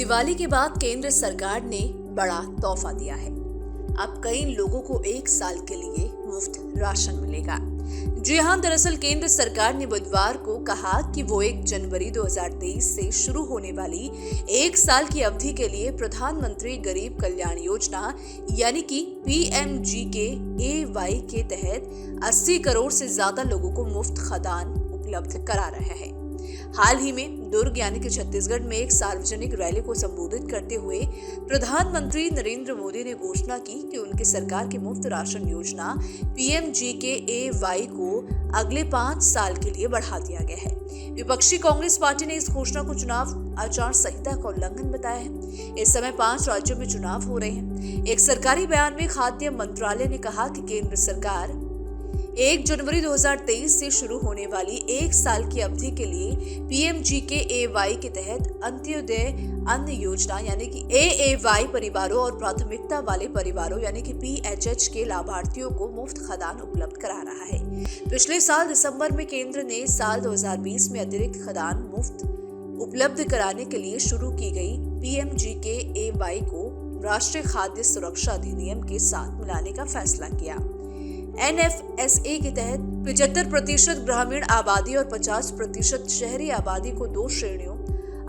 दिवाली के बाद केंद्र सरकार ने बड़ा तोहफा दिया है। अब कई लोगों को 1 साल के लिए मुफ्त राशन मिलेगा। जी हां, दरअसल केंद्र सरकार ने बुधवार को कहा कि वो 1 जनवरी 2023 से शुरू होने वाली 1 साल की अवधि के लिए प्रधानमंत्री गरीब कल्याण योजना यानी कि PMGKAY के तहत 80 करोड़ से ज्यादा लोगों को मुफ्त खाद्यान्न उपलब्ध करा रहा है। हाल ही में दुर्ग यानी कि छत्तीसगढ़ में एक सार्वजनिक रैली को संबोधित करते हुए प्रधानमंत्री नरेंद्र मोदी ने घोषणा की कि उनकी सरकार की मुफ्त राशन योजना PMGKAY को अगले 5 साल के लिए बढ़ा दिया गया है। विपक्षी कांग्रेस पार्टी ने इस घोषणा को चुनाव आचार संहिता का उल्लंघन बताया है। इस समय 5 राज्यों में चुनाव हो रहे हैं। एक सरकारी बयान में खाद्य मंत्रालय ने कहा कि केंद्र सरकार 1 जनवरी 2023 से शुरू होने वाली 1 साल की अवधि के लिए PMGKAY के तहत अंत्योदय अन्न योजना यानी कि AAY परिवारों और प्राथमिकता वाले परिवारों यानी कि PHH के लाभार्थियों को मुफ्त खाद्यान्न उपलब्ध करा रहा है। पिछले साल दिसंबर में केंद्र ने साल 2020 में अतिरिक्त खाद्यान्न मुफ्त उपलब्ध कराने के लिए शुरू की गई PMGKAY को राष्ट्रीय खाद्य सुरक्षा अधिनियम के साथ मिलाने का फैसला किया। NFSA के तहत 75% ग्रामीण आबादी और 50% शहरी आबादी को 2 श्रेणियों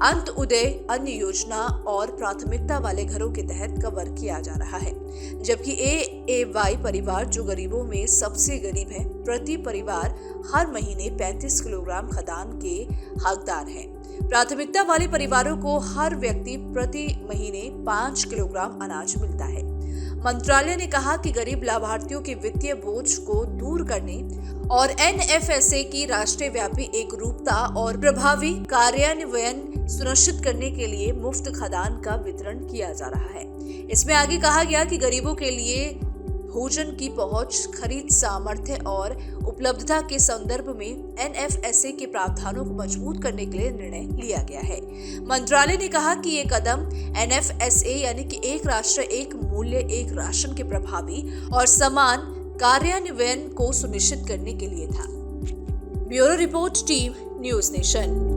अंत्योदय अन्न योजना और प्राथमिकता वाले घरों के तहत कवर किया जा रहा है, जबकि AAY परिवार जो गरीबों में सबसे गरीब है, प्रति परिवार हर महीने 35 किलोग्राम खाद्यान्न के हकदार हैं। प्राथमिकता वाले परिवारों को हर व्यक्ति प्रति महीने 5 किलोग्राम अनाज मिलता है। मंत्रालय ने कहा कि गरीब लाभार्थियों के वित्तीय बोझ को दूर करने और NFSA की राष्ट्रीय व्यापी एकरूपता और प्रभावी कार्यान्वयन सुनिश्चित करने के लिए मुफ्त खाद्यान्न का वितरण किया जा रहा है। इसमें आगे कहा गया कि गरीबों के लिए भोजन की पहुंच, खरीद सामर्थ्य और उपलब्धता के संदर्भ में NFSA के प्रावधानों को मजबूत करने के लिए निर्णय लिया गया है। मंत्रालय ने कहा कि ये कदम NFSA यानी कि एक राष्ट्र एक मूल्य एक राशन के प्रभावी और समान कार्यान्वयन को सुनिश्चित करने के लिए था। Bureau report, team news nation.